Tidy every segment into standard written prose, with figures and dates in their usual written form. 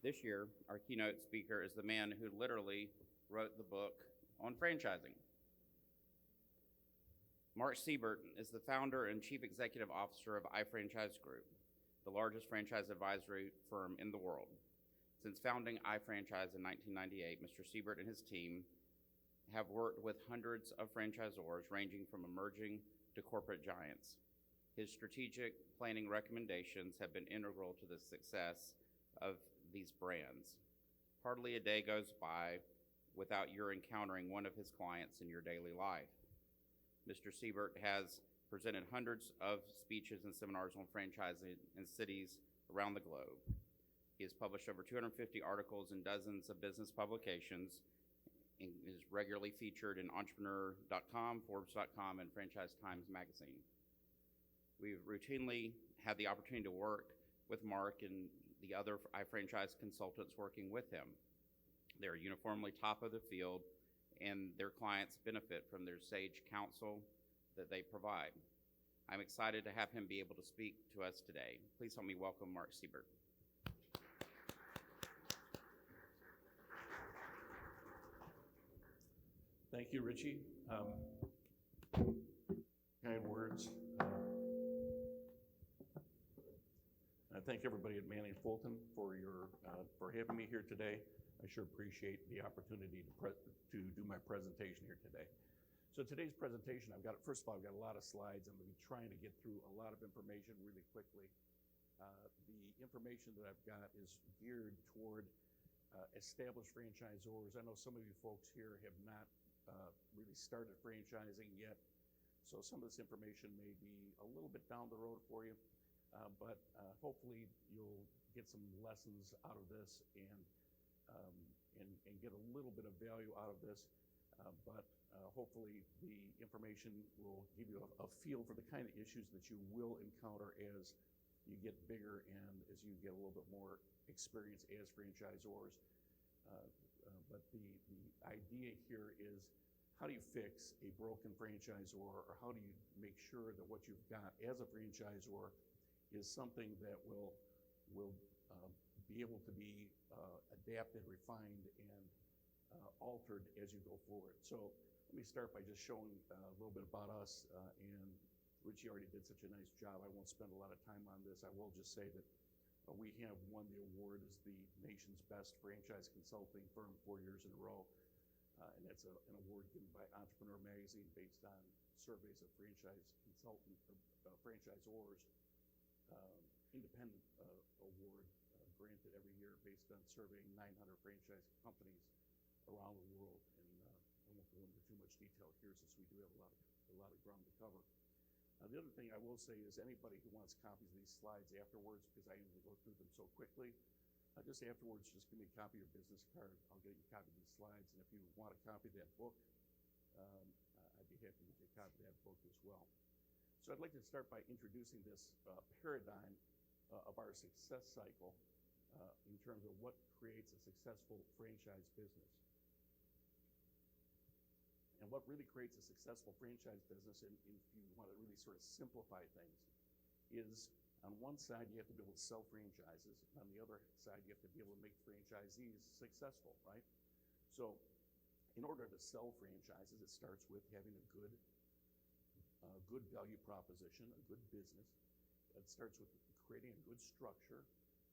This year, our keynote speaker is the man who literally wrote the book on franchising. Mark Siebert is the founder and chief executive officer of iFranchise Group, the largest franchise advisory firm in the world. Since founding iFranchise in 1998, Mr. Siebert and his team have worked with hundreds of franchisors ranging from emerging to corporate giants. His strategic planning recommendations have been integral to the success of these brands. Hardly a day goes by without your encountering one of his clients in your daily life. Mr. Siebert has presented hundreds of speeches and seminars on franchising in cities around the globe. He has published over 250 articles in dozens of business publications and is regularly featured in Entrepreneur.com, Forbes.com, and Franchise Times magazine. We've routinely had the opportunity to work with Mark and the other iFranchise consultants working with him. They're uniformly top of the field, and their clients benefit from their sage counsel that they provide. I'm excited to have him be able to speak to us today. Please help me welcome Mark Siebert. Thank you, Richie. Kind words. I thank everybody at Manning Fulton for having me here today. I sure appreciate the opportunity to do my presentation here today. So today's presentation, first of all, I've got a lot of slides. I'm going to be trying to get through a lot of information really quickly. The information that I've got is geared toward established franchisors. I know some of you folks here have not really started franchising yet, so some of this information may be a little bit down the road for you, but hopefully you'll get some lessons out of this and get a little bit of value out of this, but hopefully the information will give you a feel for the kind of issues that you will encounter as you get bigger and as you get a little bit more experience as franchisors. But the idea here is, how do you fix a broken franchisor, or how do you make sure that what you've got as a franchisor is something that will be able to be adapted, refined, and altered as you go forward. So let me start by just showing a little bit about us, and Richie already did such a nice job. I won't spend a lot of time on this. I will just say that we have won the award as the nation's best franchise consulting firm 4 years in a row, and that's an award given by Entrepreneur magazine based on surveys of franchise consultant or franchisors. Independent award granted every year based on surveying 900 franchise companies around the world, and I won't go into too much detail here since we do have a lot of ground to cover. The other thing I will say is, anybody who wants copies of these slides afterwards, because I usually go through them so quickly, just afterwards, just give me a copy of your business card. I'll get you a copy of these slides, and if you want a copy of that book, I'd be happy to get you a copy of that book as well. So I'd like to start by introducing this paradigm of our success cycle in terms of what creates a successful franchise business. And what really creates a successful franchise business, and if you want to really sort of simplify things, is on one side you have to be able to sell franchises, and on the other side you have to be able to make franchisees successful, right? So in order to sell franchises, it starts with having a good value proposition, a good business. It starts with creating a good structure.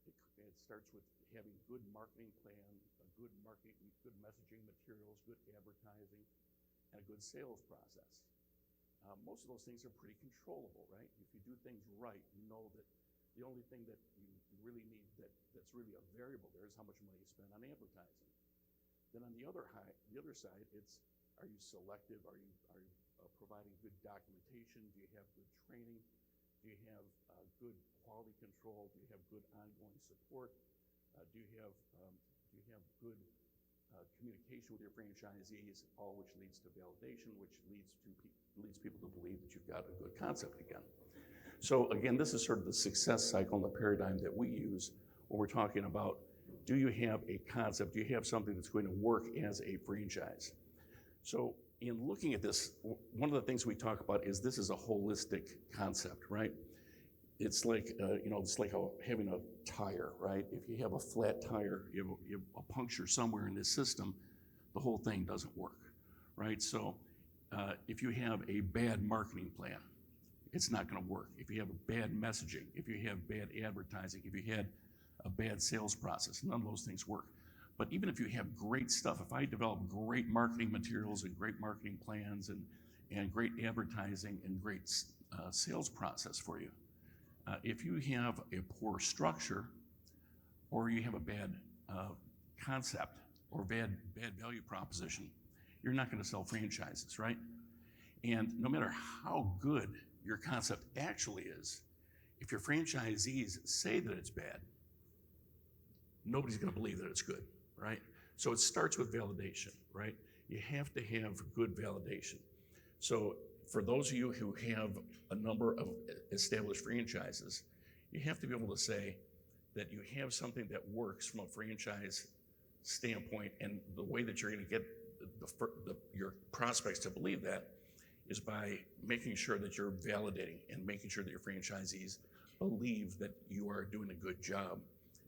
It starts with having good marketing plan, good messaging materials, good advertising, and a good sales process. Most of those things are pretty controllable, right? If you do things right, you know that the only thing that you really need that's really a variable there is how much money you spend on advertising. Then on the other side, it's, are you selective? Are you providing good documentation? Do you have good training? Do you have good quality control? Do you have good ongoing support? Do you have good communication with your franchisees, all which leads to validation, which leads people to believe that you've got a good concept again. So again, this is sort of the success cycle and the paradigm that we use when we're talking about, do you have a concept? Do you have something that's going to work as a franchise? So in looking at this, one of the things we talk about is this is a holistic concept, right? it's like, it's like having a tire, right? If you have a flat tire, you have a puncture somewhere in this system, the whole thing doesn't work, right? So if you have a bad marketing plan, it's not gonna work. If you have a bad messaging, if you have bad advertising, if you had a bad sales process, none of those things work. But even if you have great stuff, if I develop great marketing materials and great marketing plans and great advertising and great sales process for you, if you have a poor structure or you have a bad concept or bad value proposition, you're not gonna sell franchises, right? And no matter how good your concept actually is, if your franchisees say that it's bad, nobody's gonna believe that it's good, right? So it starts with validation, right? You have to have good validation. So for those of you who have a number of established franchises, you have to be able to say that you have something that works from a franchise standpoint, and the way that you're gonna get your prospects to believe that is by making sure that you're validating and making sure that your franchisees believe that you are doing a good job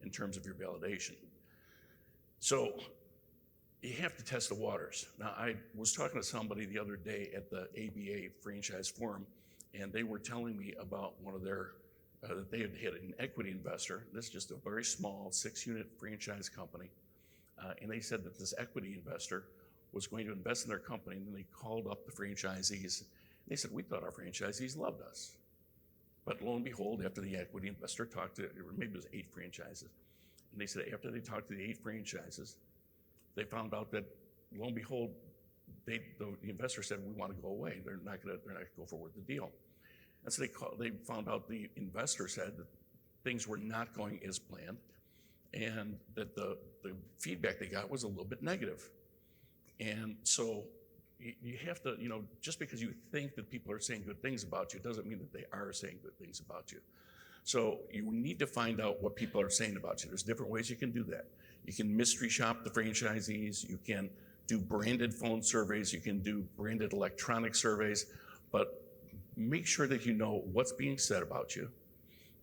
in terms of your validation. So you have to test the waters. Now, I was talking to somebody the other day at the ABA Franchise Forum, and they were telling me about one of their, that they had an equity investor. This is just a very small 6-unit franchise company. And they said that this equity investor was going to invest in their company, and then they called up the franchisees. They said, we thought our franchisees loved us. But lo and behold, after the equity investor talked to, maybe it was 8 franchises, and they said after they talked to the 8 franchises, they found out that lo and behold, the investor said, we want to go away. They're not gonna go forward with the deal. And so they found out the investor said that things were not going as planned, and that the feedback they got was a little bit negative. And so you have to, just because you think that people are saying good things about you doesn't mean that they are saying good things about you. So you need to find out what people are saying about you. There's different ways you can do that. You can mystery shop the franchisees, you can do branded phone surveys, you can do branded electronic surveys, but make sure that you know what's being said about you.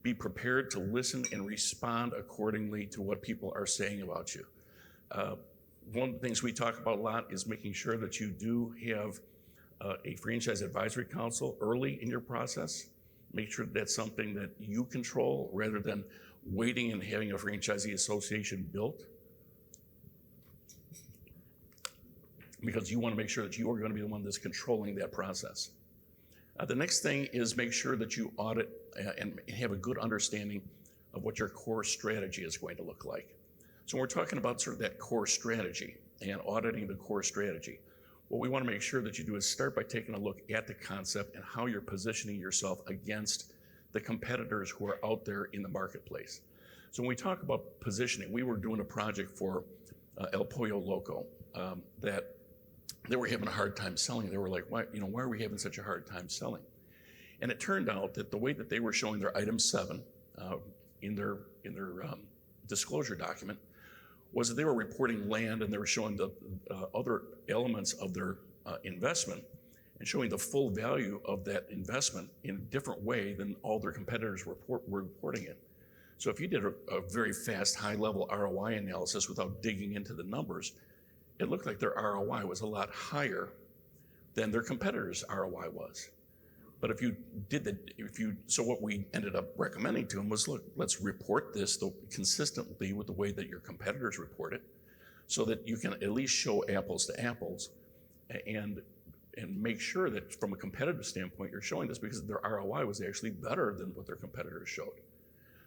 Be prepared to listen and respond accordingly to what people are saying about you. One of the things we talk about a lot is making sure that you do have a franchise advisory council early in your process. Make sure that's something that you control rather than waiting and having a franchisee association built. Because you want to make sure that you are going to be the one that's controlling that process. The next thing is make sure that you audit and have a good understanding of what your core strategy is going to look like. So when we're talking about sort of that core strategy and auditing the core strategy, what we want to make sure that you do is start by taking a look at the concept and how you're positioning yourself against the competitors who are out there in the marketplace. So when we talk about positioning, we were doing a project for El Pollo Loco that they were having a hard time selling. They were like, why are we having such a hard time selling? And it turned out that the way that they were showing their item 7 in their disclosure document was that they were reporting land, and they were showing the other elements of their investment and showing the full value of that investment in a different way than all their competitors were reporting it. So if you did a very fast, high-level ROI analysis without digging into the numbers, it looked like their ROI was a lot higher than their competitors' ROI was. But so what we ended up recommending to them was, look, let's report this consistently with the way that your competitors report it, so that you can at least show apples to apples, and make sure that from a competitive standpoint, you're showing this because their ROI was actually better than what their competitors showed.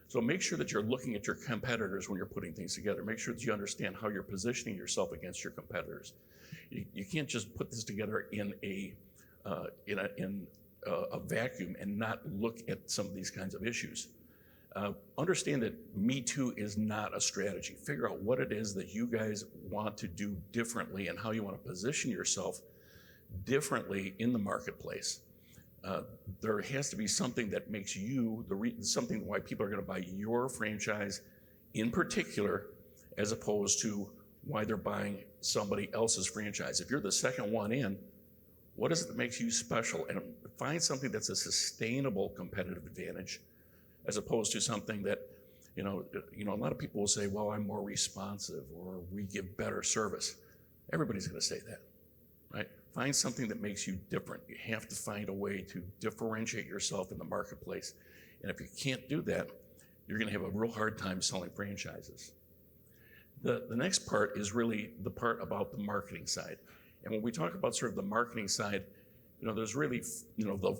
So make sure that you're looking at your competitors when you're putting things together. Make sure that you understand how you're positioning yourself against your competitors. You can't just put this together in a vacuum and not look at some of these kinds of issues. Understand that Me Too is not a strategy. Figure out what it is that you guys want to do differently and how you want to position yourself differently in the marketplace. There has to be something that makes you something why people are going to buy your franchise in particular, as opposed to why they're buying somebody else's franchise. If you're the second one in, what is it that makes you special? And find something that's a sustainable competitive advantage as opposed to something that, a lot of people will say, well, I'm more responsive, or we give better service. Everybody's going to say that, right? Find something that makes you different. You have to find a way to differentiate yourself in the marketplace. And if you can't do that, you're going to have a real hard time selling franchises. The next part is really the part about the marketing side. And when we talk about sort of the marketing side, there's really,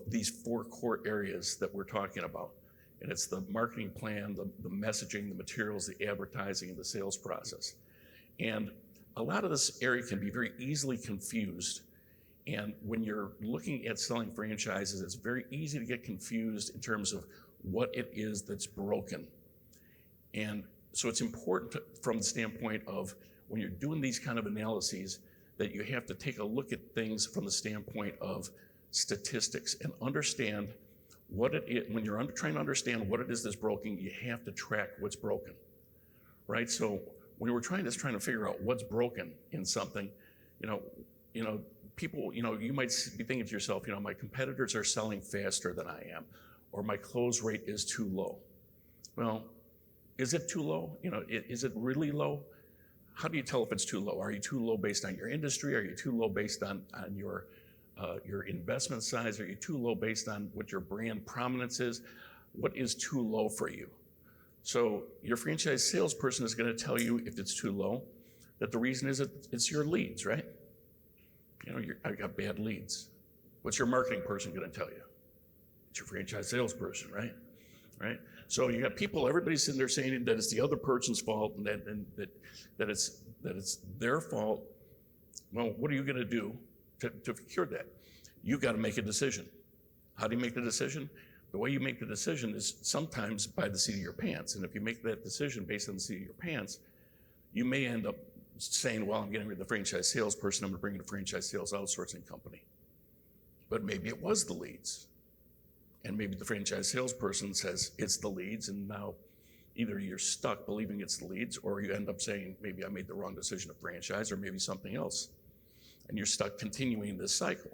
these 4 core areas that we're talking about. And it's the marketing plan, the messaging, the materials, the advertising, and the sales process. And a lot of this area can be very easily confused. And when you're looking at selling franchises, it's very easy to get confused in terms of what it is that's broken. And so it's important from the standpoint of when you're doing these kind of analyses, that you have to take a look at things from the standpoint of statistics and understand what it is. When you're trying to understand what it is that's broken, you have to track what's broken, right? So when we're trying to figure out what's broken in something, people, you might be thinking to yourself, my competitors are selling faster than I am, or my close rate is too low. Well, is it too low? Is it really low? How do you tell if it's too low? Are you too low based on your industry? Are you too low based on your investment size? Are you too low based on what your brand prominence is? What is too low for you? So your franchise salesperson is going to tell you if it's too low, that the reason is it's your leads, right? I've got bad leads. What's your marketing person going to tell you? It's your franchise salesperson, right? Right? So you got people, everybody's sitting there saying that it's the other person's fault and that it's their fault. Well, what are you going to do to cure that? You've got to make a decision. How do you make the decision? The way you make the decision is sometimes by the seat of your pants. And if you make that decision based on the seat of your pants, you may end up saying, well, I'm getting rid of the franchise salesperson, I'm going to bring in a franchise sales outsourcing company. But maybe it was the leads. And maybe the franchise salesperson says it's the leads, and now either you're stuck believing it's the leads, or you end up saying, maybe I made the wrong decision to franchise, or maybe something else. And you're stuck continuing this cycle.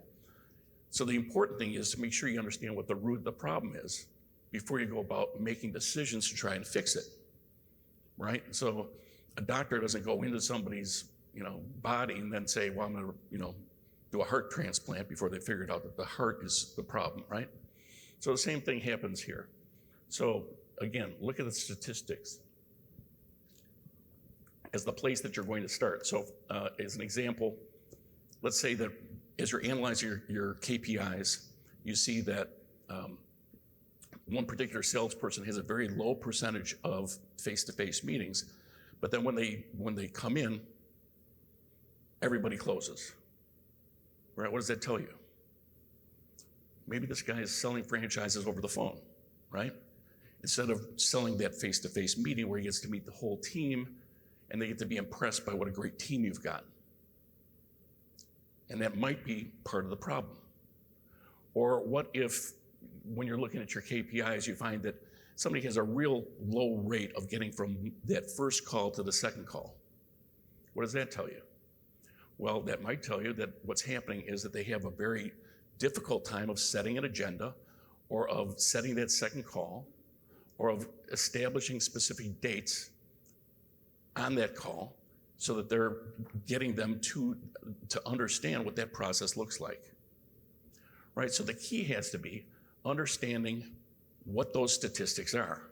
So the important thing is to make sure you understand what the root of the problem is before you go about making decisions to try and fix it, right? So a doctor doesn't go into somebody's, body and then say, well, I'm going to, do a heart transplant before they figured out that the heart is the problem, right? So the same thing happens here. So again, look at the statistics as the place that you're going to start. So as an example, let's say that as you're analyzing your KPIs, you see that one particular salesperson has a very low percentage of face-to-face meetings, but then when they come in, everybody closes, right? What does that tell you? Maybe this guy is selling franchises over the phone, right? Instead of selling that face-to-face meeting where he gets to meet the whole team and they get to be impressed by what a great team you've got. And that might be part of the problem. Or what if, when you're looking at your KPIs, you find that somebody has a real low rate of getting from that first call to the second call? What does that tell you? Well, that might tell you that what's happening is that they have a very difficult time of setting an agenda, or of setting that second call, or of establishing specific dates on that call so that they're getting them to understand what that process looks like, right? So the key has to be understanding what those statistics are.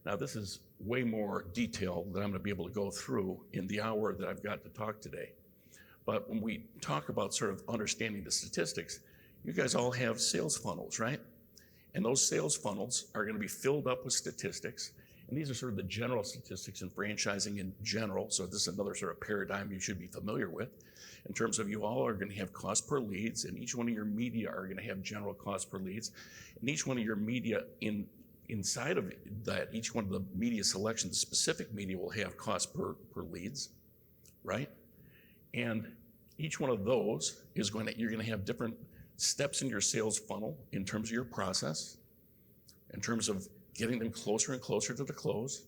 Now, this is way more detail than I'm going to be able to go through in the hour that I've got to talk today. But when we talk about sort of understanding the statistics, you guys all have sales funnels, right? And those sales funnels are going to be filled up with statistics. And these are sort of the general statistics in franchising in general. So this is another sort of paradigm you should be familiar with in terms of you all are going to have cost per leads, and each one of your media are going to have general cost per leads. And each one of your media inside of that, each one of the media selections, specific media will have cost per leads, right? And each one of those is you're going to have different steps in your sales funnel in terms of your process, in terms of getting them closer and closer to the close.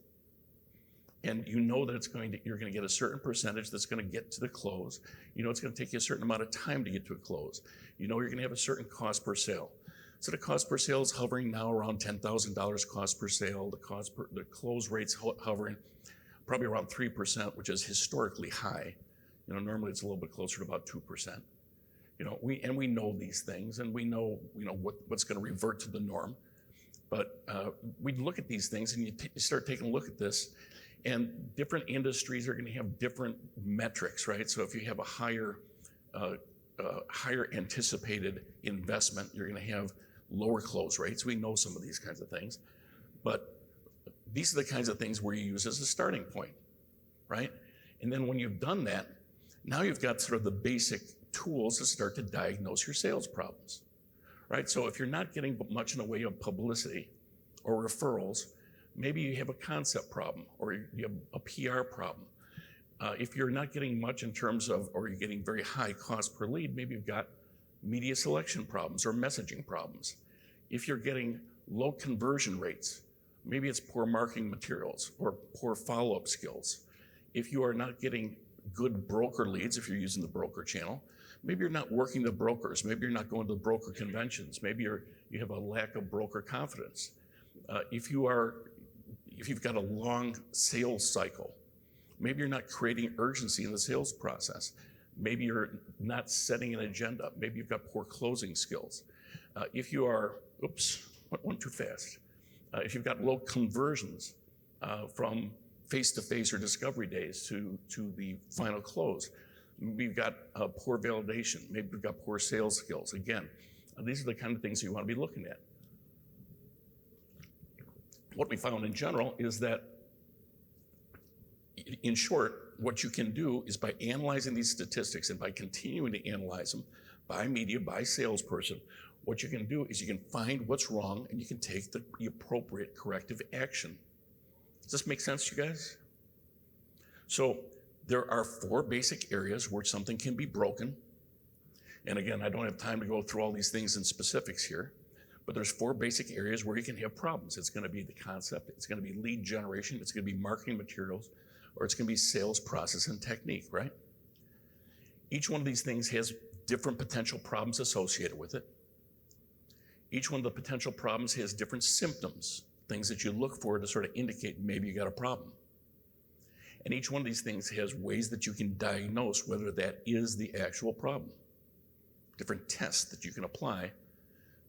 And you know that you're going to get a certain percentage that's going to get to the close. You know it's going to take you a certain amount of time to get to a close. You know you're going to have a certain cost per sale. So the cost per sale is hovering now around $10,000 cost per sale. The close rate's hovering probably around 3%, which is historically high. Normally it's a little bit closer to about 2%. We know these things, and we know what's going to revert to the norm. But we look at these things, and you start taking a look at this, and different industries are going to have different metrics, right? So if you have a higher anticipated investment, you're going to have lower close rates. We know some of these kinds of things, but these are the kinds of things where you use as a starting point, right? And then when you've done that, now you've got sort of the basic tools to start to diagnose your sales problems, right? So if you're not getting much in the way of publicity or referrals, maybe you have a concept problem or you have a PR problem. If you're not getting much in terms of, or you're getting very high cost per lead, maybe you've got media selection problems or messaging problems. If you're getting low conversion rates, maybe it's poor marketing materials or poor follow-up skills. If you are not getting good broker leads, if you're using the broker channel, maybe you're not working the brokers, maybe you're not going to the broker conventions, maybe you have a lack of broker confidence. If you've got a long sales cycle, maybe you're not creating urgency in the sales process. Maybe you're not setting an agenda. Maybe you've got poor closing skills. If you are, went too fast. If you've got low conversions from face-to-face or discovery days to the final close, maybe you've got poor validation. Maybe you've got poor sales skills. Again, these are the kind of things you want to be looking at. What we found in general is that, in short, what you can do is by analyzing these statistics and by continuing to analyze them by media, by salesperson, what you can do is you can find what's wrong and you can take the appropriate corrective action. Does this make sense to you guys? So there are 4 basic areas where something can be broken. And again, I don't have time to go through all these things in specifics here, but there's 4 basic areas where you can have problems. It's going to be the concept, it's going to be lead generation, it's going to be marketing materials, or it's going to be sales process and technique, right? Each one of these things has different potential problems associated with it. Each one of the potential problems has different symptoms, things that you look for to sort of indicate maybe you got a problem. And each one of these things has ways that you can diagnose whether that is the actual problem. Different tests that you can apply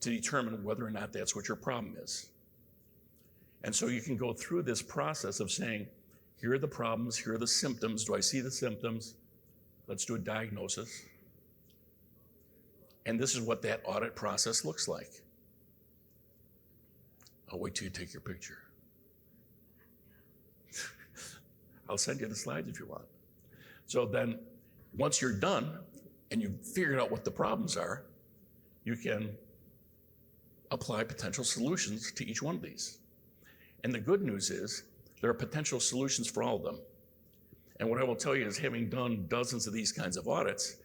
to determine whether or not that's what your problem is. And so you can go through this process of saying, here are the problems, here are the symptoms. Do I see the symptoms? Let's do a diagnosis. And this is what that audit process looks like. I'll wait till you take your picture. I'll send you the slides if you want. So then, once you're done and you've figured out what the problems are, you can apply potential solutions to each one of these. And the good news is, there are potential solutions for all of them. And what I will tell you is, having done dozens of these kinds of audits,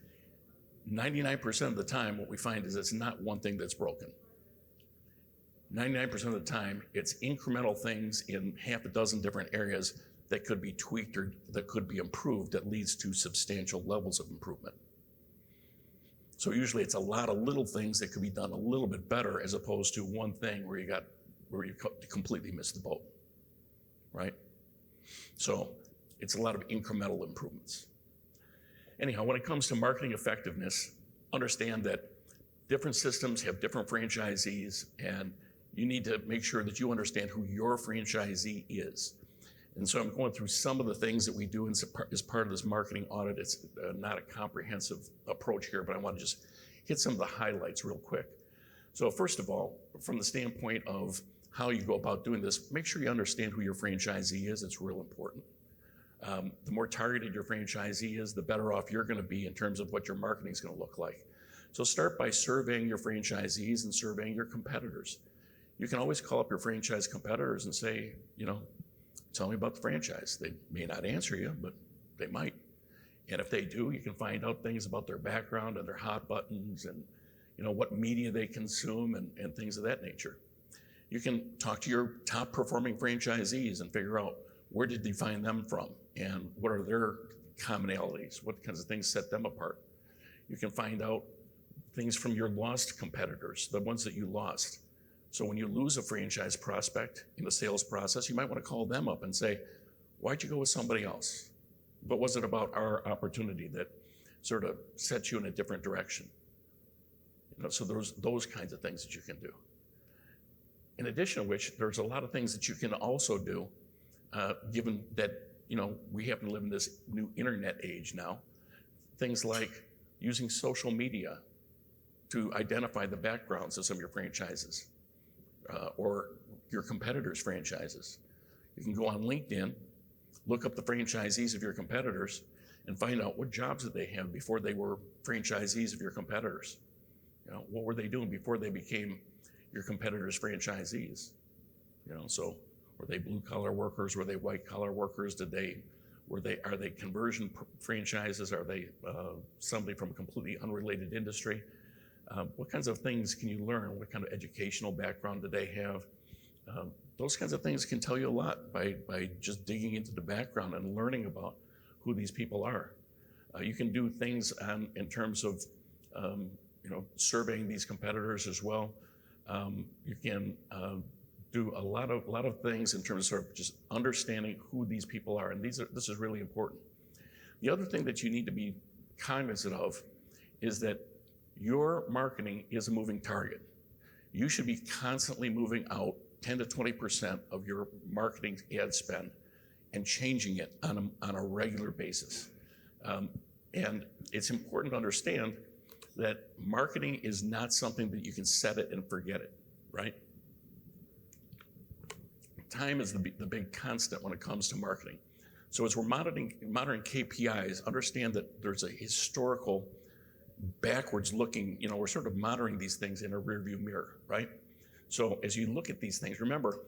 99% of the time what we find is it's not one thing that's broken. 99% of the time it's incremental things in half a dozen different areas that could be tweaked or that could be improved that leads to substantial levels of improvement. So usually it's a lot of little things that could be done a little bit better as opposed to one thing where you completely missed the boat. Right? So it's a lot of incremental improvements. Anyhow, when it comes to marketing effectiveness, understand that different systems have different franchisees, and you need to make sure that you understand who your franchisee is. And so I'm going through some of the things that we do as part of this marketing audit. It's not a comprehensive approach here, but I want to just hit some of the highlights real quick. So first of all, from the standpoint of how you go about doing this, make sure you understand who your franchisee is. It's real important. The more targeted your franchisee is, the better off you're going to be in terms of what your marketing is going to look like. So start by surveying your franchisees and surveying your competitors. You can always call up your franchise competitors and say, tell me about the franchise. They may not answer you, but they might. And if they do, you can find out things about their background and their hot buttons and what media they consume and things of that nature. You can talk to your top performing franchisees and figure out where did you find them from and what are their commonalities, what kinds of things set them apart. You can find out things from your lost competitors, the ones that you lost. So when you lose a franchise prospect in the sales process, you might want to call them up and say, why'd you go with somebody else? What was it about our opportunity that sort of set you in a different direction? So there's those kinds of things that you can do. In addition to which, there's a lot of things that you can also do, given that, we happen to live in this new internet age now. Things like using social media to identify the backgrounds of some of your franchises or your competitors' franchises. You can go on LinkedIn, look up the franchisees of your competitors, and find out what jobs did they have before they were franchisees of your competitors. What were they doing before they became your competitors' franchisees? So were they blue-collar workers? Were they white-collar workers? Are they conversion franchises? Are they somebody from a completely unrelated industry? What kinds of things can you learn? What kind of educational background do they have? Those kinds of things can tell you a lot by just digging into the background and learning about who these people are. You can do things in terms of surveying these competitors as well. You can do a lot of things in terms of just understanding who these people are, and this is really important. The other thing that you need to be cognizant of is that your marketing is a moving target. You should be constantly moving out 10 to 20% of your marketing ad spend and changing it on a regular basis. And it's important to understand that marketing is not something that you can set it and forget it, right? Time is the big constant when it comes to marketing. So as we're monitoring KPIs, understand that there's a historical backwards looking, we're sort of monitoring these things in a rearview mirror, right? So as you look at these things, remember,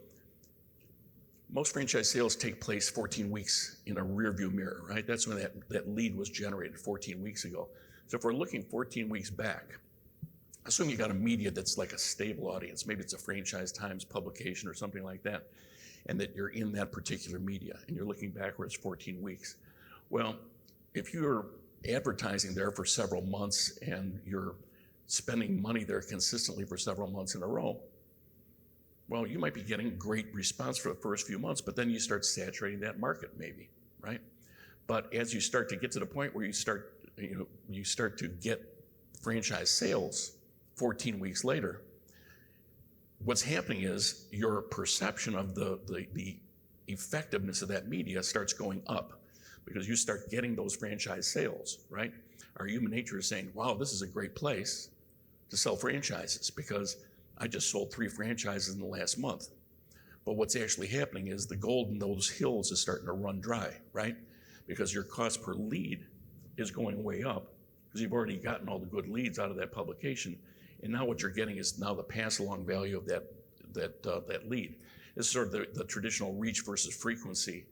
most franchise sales take place 14 weeks in a rearview mirror, right? That's when that lead was generated 14 weeks ago. So if we're looking 14 weeks back, assume you got a media that's like a stable audience, maybe it's a Franchise Times publication or something like that, and that you're in that particular media and you're looking backwards 14 weeks. Well, if you're advertising there for several months and you're spending money there consistently for several months in a row, well, you might be getting great response for the first few months, but then you start saturating that market maybe, right? But as you start to get to the point where you start to get franchise sales 14 weeks later, what's happening is your perception of the effectiveness of that media starts going up because you start getting those franchise sales, right? Our human nature is saying, wow, this is a great place to sell franchises because I just sold 3 franchises in the last month. But what's actually happening is the gold in those hills is starting to run dry, right? Because your cost per lead is going way up because you've already gotten all the good leads out of that publication. And now what you're getting is now the pass-along value of that lead. This is sort of the traditional reach versus frequency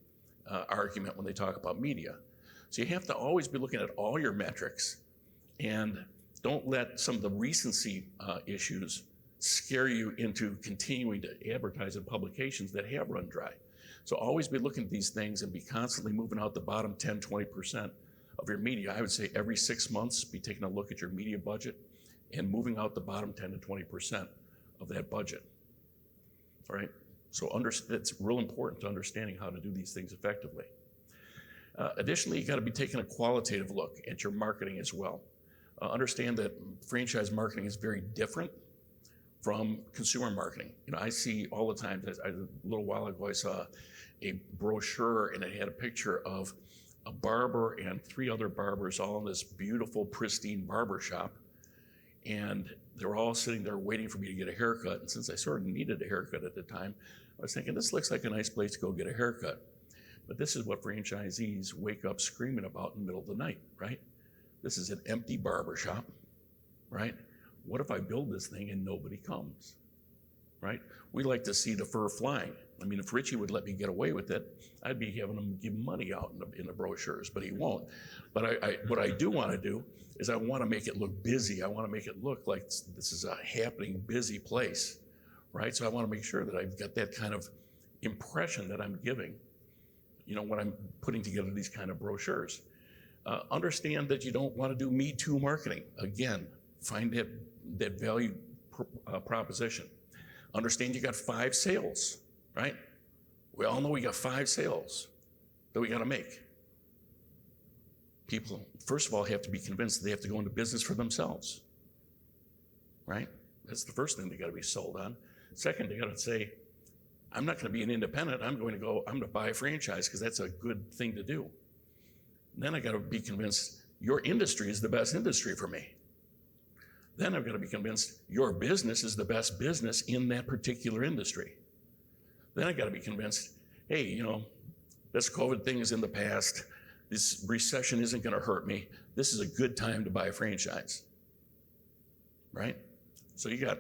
argument when they talk about media. So you have to always be looking at all your metrics and don't let some of the recency issues scare you into continuing to advertise in publications that have run dry. So always be looking at these things and be constantly moving out the bottom 10, 20% of your media. I would say every 6 months, be taking a look at your media budget and moving out the bottom 10 to 20% of that budget, all right? So it's real important to understanding how to do these things effectively. Additionally, you gotta be taking a qualitative look at your marketing as well. Understand that franchise marketing is very different from consumer marketing. I see all the time, a little while ago I saw a brochure and it had a picture of a barber and 3 other barbers all in this beautiful, pristine barber shop. And they were all sitting there waiting for me to get a haircut. And since I sort of needed a haircut at the time, I was thinking, this looks like a nice place to go get a haircut. But this is what franchisees wake up screaming about in the middle of the night, right? This is an empty barber shop, right? What if I build this thing and nobody comes, right? We like to see the fur flying. I mean, if Richie would let me get away with it, I'd be having him give money out in the brochures, but he won't. But what I do want to do is I want to make it look busy. I want to make it look like this is a happening, busy place, right? So I want to make sure that I've got that kind of impression that I'm giving, when I'm putting together these kind of brochures. Understand that you don't want to do Me Too marketing. Again, Find that value proposition. Understand you got 5 sales, right? We all know we got 5 sales that we got to make. People, first of all, have to be convinced that they have to go into business for themselves, right? That's the first thing they got to be sold on. Second, they got to say, I'm not going to be an independent. I'm going to buy a franchise because that's a good thing to do. Then I got to be convinced your industry is the best industry for me. Then I've got to be convinced your business is the best business in that particular industry. Then I got to be convinced, hey, this COVID thing is in the past. This recession isn't going to hurt me. This is a good time to buy a franchise, right? So you got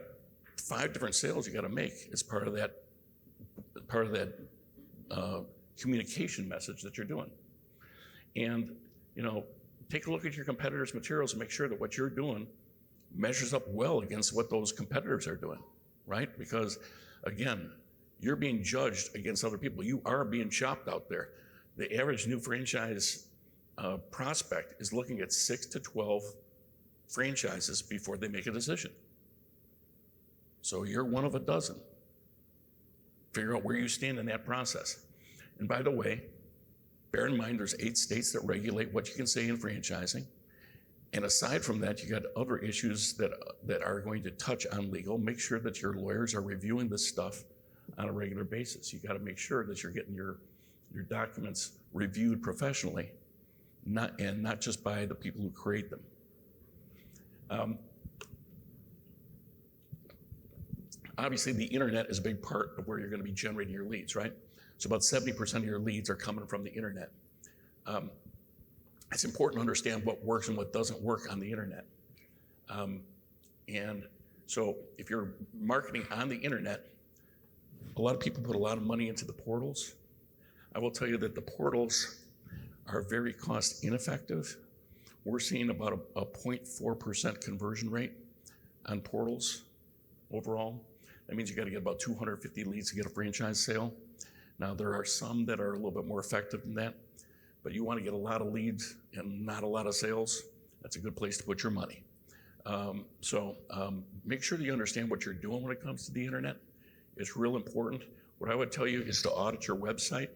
5 different sales you got to make as part of that communication message that you're doing. And, take a look at your competitors' materials and make sure that what you're doing measures up well against what those competitors are doing, right? Because, again, you're being judged against other people. You are being shopped out there. The average new franchise prospect is looking at 6 to 12 franchises before they make a decision. So you're one of a dozen. Figure out where you stand in that process. And by the way, bear in mind there's 8 states that regulate what you can say in franchising. And aside from that, you got other issues that are going to touch on legal. Make sure that your lawyers are reviewing this stuff on a regular basis. You got to make sure that you're getting your documents reviewed professionally, not just by the people who create them. Obviously, the internet is a big part of where you're going to be generating your leads, right? So about 70% of your leads are coming from the internet. It's important to understand what works and what doesn't work on the internet. And so if you're marketing on the internet, a lot of people put a lot of money into the portals. I will tell you that the portals are very cost ineffective. We're seeing about a 0.4% conversion rate on portals overall. That means you got to get about 250 leads to get a franchise sale. Now, there are some that are a little bit more effective than that, but you want to get a lot of leads and not a lot of sales. That's a good place to put your money. So make sure that you understand what you're doing when it comes to the internet. It's real important. What I would tell you is to audit your website.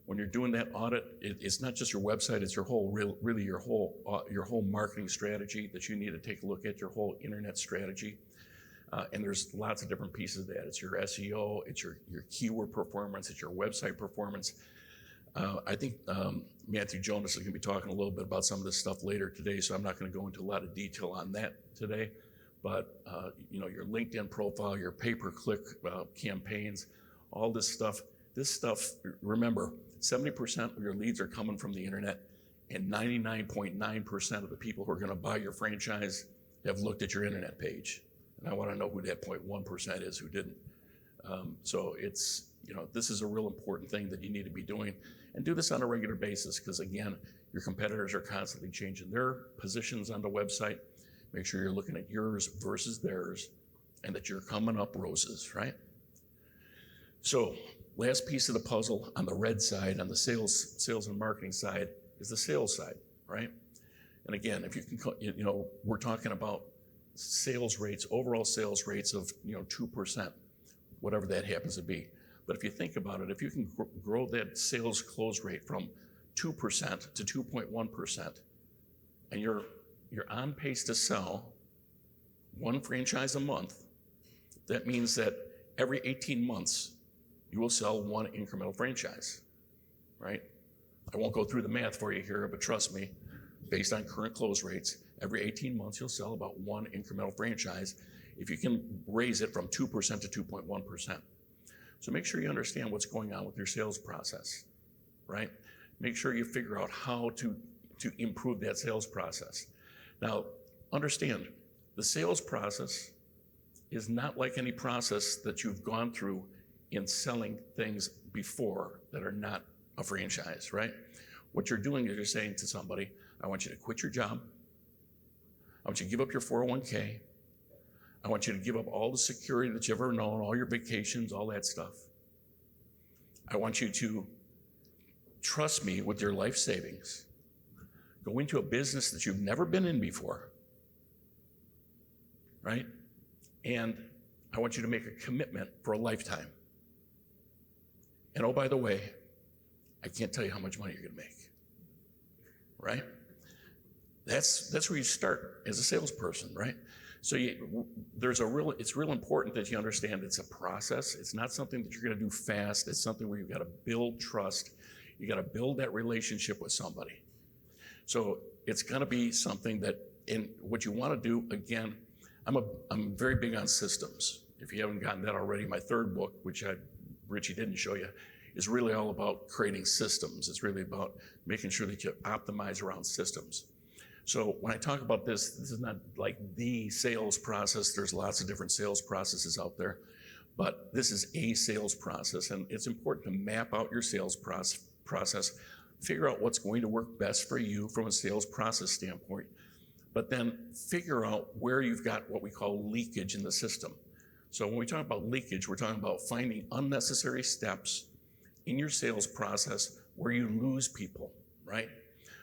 When you're doing that audit, it's not just your website, it's your whole, really your whole marketing strategy that you need to take a look at, your whole internet strategy. And there's lots of different pieces of that. It's your SEO, it's your keyword performance, it's your website performance. I think Matthew Jonas is going to be talking a little bit about some of this stuff later today, so I'm not going to go into a lot of detail on that today. But your LinkedIn profile, your pay-per-click campaigns, all this stuff. Remember, 70% of your leads are coming from the internet, and 99.9% of the people who are going to buy your franchise have looked at your internet page. And I want to know who that 0.1% is who didn't. So it's, this is a real important thing that you need to be doing. And do this on a regular basis because, again, your competitors are constantly changing their positions on the website. Make sure you're looking at yours versus theirs and that you're coming up roses, right? So last piece of the puzzle on the red side, on the sales and marketing side, is the sales side, right? And again, if you can, we're talking about sales rates, overall sales rates of 2%, whatever that happens to be. But if you think about it, if you can grow that sales close rate from 2% to 2.1%, and you're on pace to sell 1 franchise a month, that means that every 18 months you will sell 1 incremental franchise, right? I won't go through the math for you here, but trust me, based on current close rates, every 18 months you'll sell about 1 incremental franchise if you can raise it from 2% to 2.1%. So make sure you understand what's going on with your sales process, right? Make sure you figure out how to improve that sales process. Now, understand, the sales process is not like any process that you've gone through in selling things before that are not a franchise, right? What you're doing is you're saying to somebody, I want you to quit your job. I want you to give up your 401k. I want you to give up all the security that you've ever known, all your vacations, all that stuff. I want you to trust me with your life savings. Go into a business that you've never been in before. right? And I want you to make a commitment for a lifetime. And oh, by the way, I can't tell you how much money you're gonna make, right? That's where you start as a salesperson, right? So it's real important that you understand it's a process. It's not something that you're gonna do fast. It's something where you've gotta build trust. You gotta build that relationship with somebody. So it's gonna be something that, in what you wanna do, again, I'm very big on systems. If you haven't gotten that already, my third book, which Richie didn't show you, is really all about creating systems. It's really about making sure that you optimize around systems. So when I talk about this is not like the sales process. There's lots of different sales processes out there, but this is a sales process, and it's important to map out your sales process, figure out what's going to work best for you from a sales process standpoint, but then figure out where you've got what we call leakage in the system. So when we talk about leakage, we're talking about finding unnecessary steps in your sales process where you lose people, right?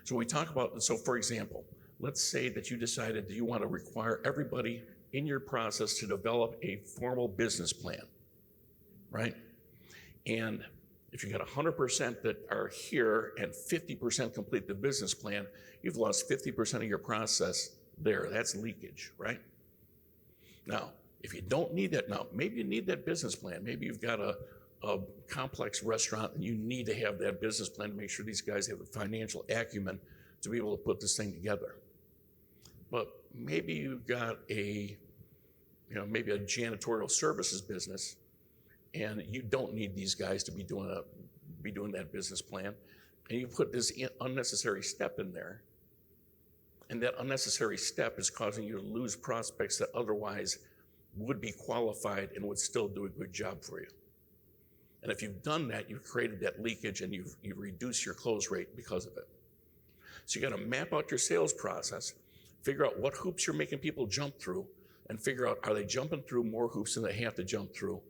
So we talk about, so for example, let's say that you decided that you want to require everybody in your process to develop a formal business plan, right? And if you got 100% that are here and 50% complete the business plan, you've lost 50% of your process there. That's leakage, right? Now, if you don't need that now, maybe you need that business plan. Maybe you've got a complex restaurant and you need to have that business plan to make sure these guys have the financial acumen to be able to put this thing together. But maybe you've got maybe a janitorial services business, and you don't need these guys to be doing that business plan, and you put this unnecessary step in there, and that unnecessary step is causing you to lose prospects that otherwise would be qualified and would still do a good job for you. And if you've done that, you've created that leakage and you've reduced your close rate because of it. So you got to map out your sales process, figure out what hoops you're making people jump through, and figure out, are they jumping through more hoops than they have to jump through?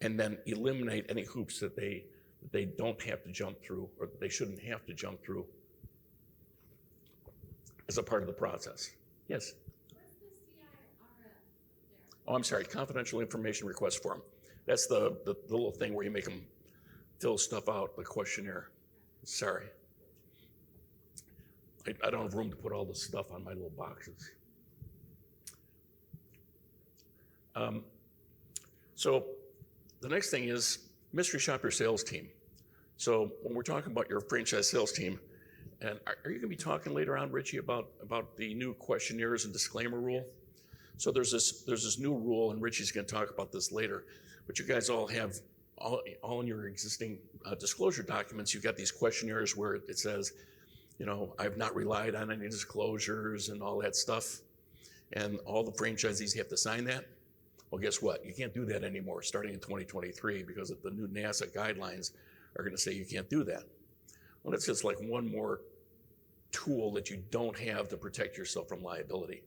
And then eliminate any hoops that they don't have to jump through or that they shouldn't have to jump through as a part of the process. Yes? What's the CIRF there? Oh, I'm sorry, confidential information request form. That's the little thing where you make them fill stuff out, the questionnaire. Sorry. I don't have room to put all this stuff on my little boxes. So the next thing is mystery shop your sales team. So when we're talking about your franchise sales team, and are you gonna be talking later on, Richie, about the new questionnaires and disclaimer rule? So there's this new rule, and Richie's gonna talk about this later, but you guys all have, all in your existing disclosure documents, you've got these questionnaires where it says, I've not relied on any disclosures and all that stuff, and all the franchisees have to sign that. Well, guess what? You can't do that anymore starting in 2023 because of the new NASA guidelines are gonna say you can't do that. Well, it's just like one more tool that you don't have to protect yourself from liability.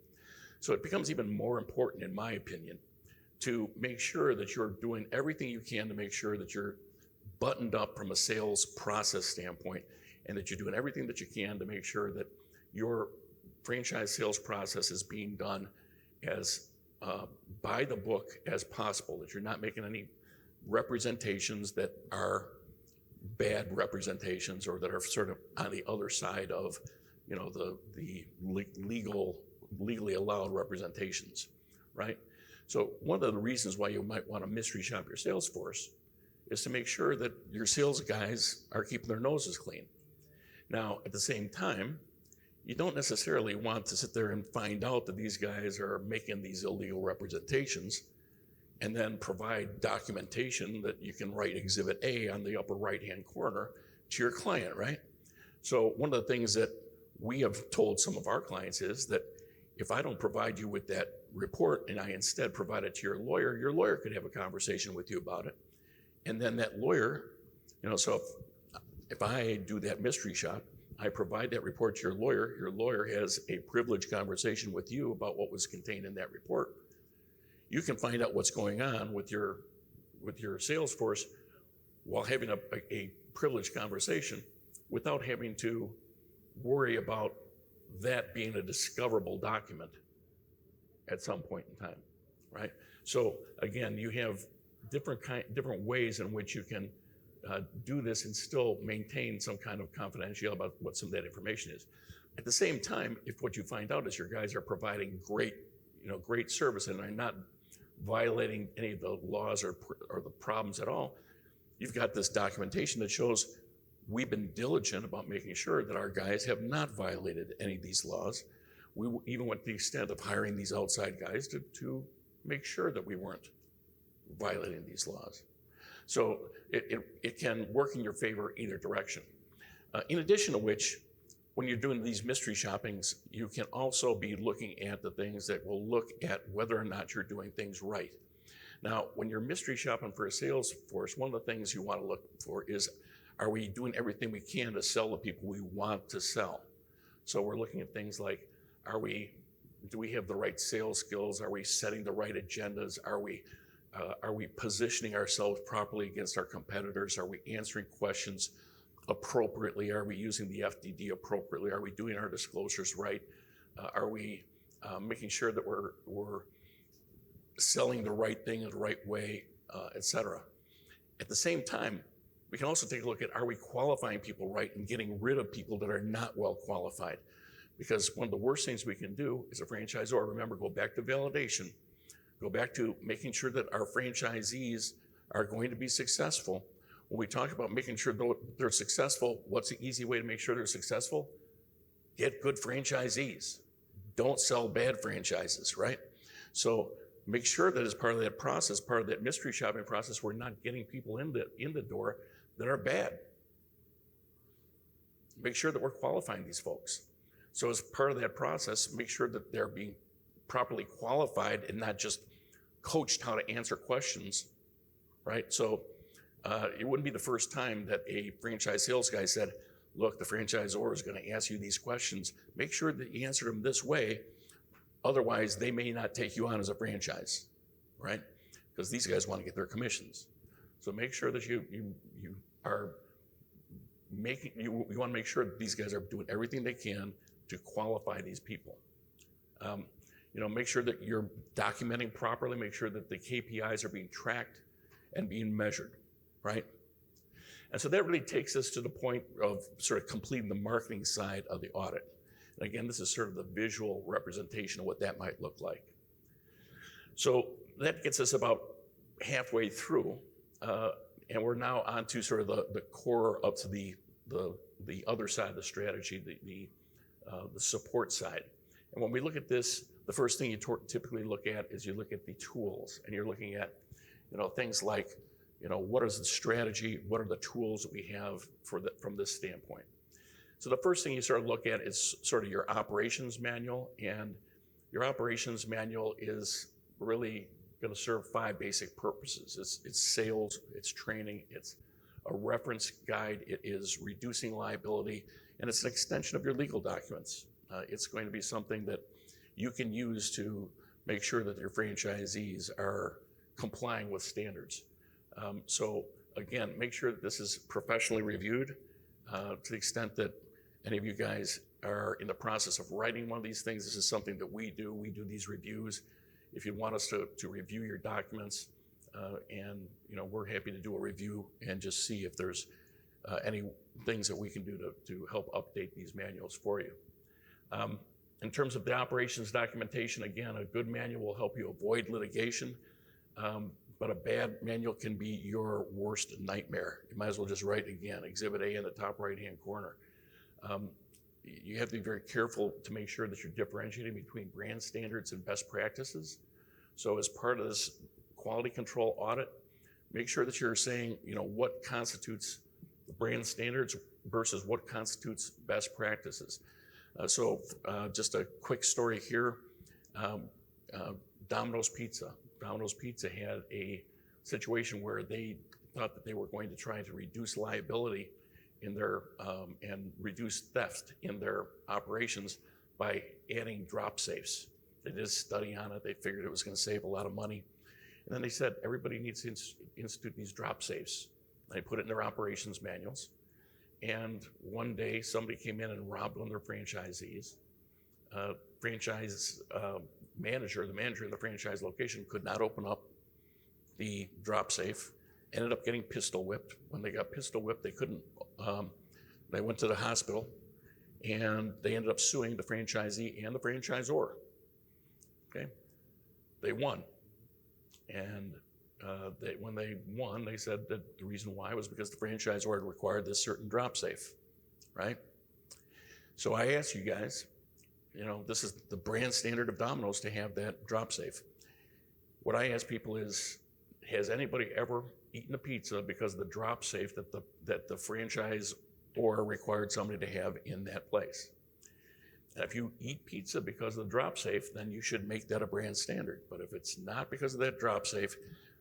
So it becomes even more important, in my opinion, to make sure that you're doing everything you can to make sure that you're buttoned up from a sales process standpoint, and that you're doing everything that you can to make sure that your franchise sales process is being done as by the book as possible, that you're not making any representations that are bad representations or that are sort of on the other side of the legally allowed representations, right? So one of the reasons why you might want to mystery shop your sales force is to make sure that your sales guys are keeping their noses clean. Now, at the same time, you don't necessarily want to sit there and find out that these guys are making these illegal representations and then provide documentation that you can write Exhibit A on the upper right-hand corner to your client, right? So one of the things that we have told some of our clients is that if I don't provide you with that report and I instead provide it to your lawyer could have a conversation with you about it. And then that lawyer, so if I do that mystery shop, I provide that report to your lawyer has a privileged conversation with you about what was contained in that report. You can find out what's going on with your sales force while having a privileged conversation without having to worry about that being a discoverable document. at some point in time, right? So again, you have different ways in which you can do this and still maintain some kind of confidentiality about what some of that information is. At the same time, if what you find out is your guys are providing great service and are not violating any of the laws or the problems at all, you've got this documentation that shows we've been diligent about making sure that our guys have not violated any of these laws. We even went to the extent of hiring these outside guys to make sure that we weren't violating these laws. So it can work in your favor either direction. In addition to which, when you're doing these mystery shoppings, you can also be looking at the things that will look at whether or not you're doing things right. Now, when you're mystery shopping for a sales force, one of the things you want to look for is, are we doing everything we can to sell the people we want to sell? So we're looking at things like, do we have the right sales skills? Are we setting the right agendas? Are we positioning ourselves properly against our competitors? Are we answering questions appropriately? Are we using the FDD appropriately? Are we doing our disclosures right? Are we making sure that we're selling the right thing in the right way, et cetera? At the same time, we can also take a look at, are we qualifying people right and getting rid of people that are not well qualified? Because one of the worst things we can do as a franchisor, remember, go back to validation, go back to making sure that our franchisees are going to be successful. When we talk about making sure they're successful, what's the easy way to make sure they're successful? Get good franchisees. Don't sell bad franchises, right? So make sure that as part of that process, part of that mystery shopping process, we're not getting people in the door that are bad. Make sure that we're qualifying these folks. So as part of that process, make sure that they're being properly qualified and not just coached how to answer questions, right? So it wouldn't be the first time that a franchise sales guy said, look, the franchisor is going to ask you these questions. Make sure that you answer them this way. Otherwise, they may not take you on as a franchise, right? Because these guys want to get their commissions. So make sure that you want to make sure that these guys are doing everything they can to qualify these people. Make sure that you're documenting properly, make sure that the KPIs are being tracked and being measured, right? And so that really takes us to the point of sort of completing the marketing side of the audit. And again, this is sort of the visual representation of what that might look like. So that gets us about halfway through, and we're now on to sort of the core up to the other side of the strategy, the support side. And when we look at this, the first thing you typically look at is you look at the tools, and you're looking at things like what is the strategy, what are the tools that we have from this standpoint. So the first thing you sort of look at is sort of your operations manual, and your operations manual is really going to serve 5 basic purposes. It's sales, it's training, it's a reference guide, it is reducing liability, and it's an extension of your legal documents. It's going to be something that you can use to make sure that your franchisees are complying with standards. So again, make sure that this is professionally reviewed. To the extent that any of you guys are in the process of writing one of these things, this is something that we do. We do these reviews. If you want us to review your documents, and we're happy to do a review and just see if there's any things that we can do to help update these manuals for you. In terms of the operations documentation, again, a good manual will help you avoid litigation, but a bad manual can be your worst nightmare. You might as well just write, again, Exhibit A in the top right-hand corner. You have to be very careful to make sure that you're differentiating between brand standards and best practices. So as part of this quality control audit, make sure that you're saying, what constitutes brand standards versus what constitutes best practices. So just a quick story here. Domino's Pizza. Domino's Pizza had a situation where they thought that they were going to try to reduce liability in their and reduce theft in their operations by adding drop safes. They did a study on it. They figured it was going to save a lot of money. And then they said, everybody needs to institute these drop safes. They put it in their operations manuals. And one day, somebody came in and robbed one of their franchisees. manager in the franchise location could not open up the drop safe, ended up getting pistol whipped. When they got pistol whipped, they couldn't, they went to the hospital and they ended up suing the franchisee and the franchisor. Okay, they won. And when they won, they said that the reason why was because the franchisor had required this certain drop safe, right? So I asked you guys, this is the brand standard of Domino's to have that drop safe. What I ask people is, has anybody ever eaten a pizza because of the drop safe that the franchisor required somebody to have in that place? And if you eat pizza because of the drop safe, then you should make that a brand standard. But if it's not because of that drop safe,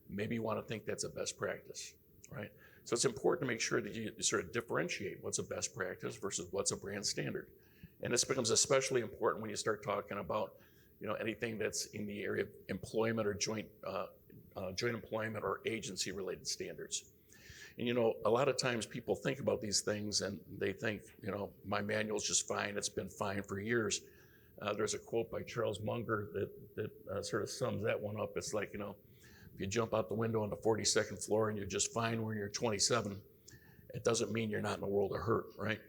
maybe you want to think that's a best practice, right? So it's important to make sure that you sort of differentiate what's a best practice versus what's a brand standard. And this becomes especially important when you start talking about, anything that's in the area of employment or joint employment or agency-related standards. And a lot of times people think about these things and they think, my manual's just fine, it's been fine for years. There's a quote by Charles Munger that sort of sums that one up. It's like, if you jump out the window on the 42nd floor and you're just fine when you're 27, it doesn't mean you're not in a world of hurt, right?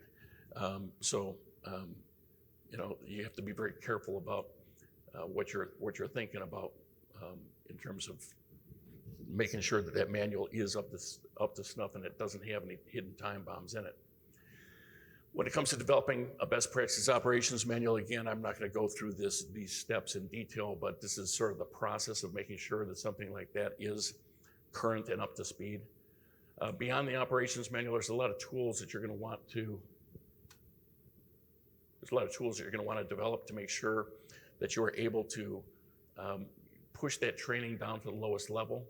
You have to be very careful about what you're thinking about in terms of making sure that manual is up to snuff and it doesn't have any hidden time bombs in it. When it comes to developing a best practices operations manual, again, I'm not going to go through these steps in detail, but this is sort of the process of making sure that something like that is current and up to speed. Beyond the operations manual, there's a lot of tools that you're going to want to develop to make sure that you are able to push that training down to the lowest level.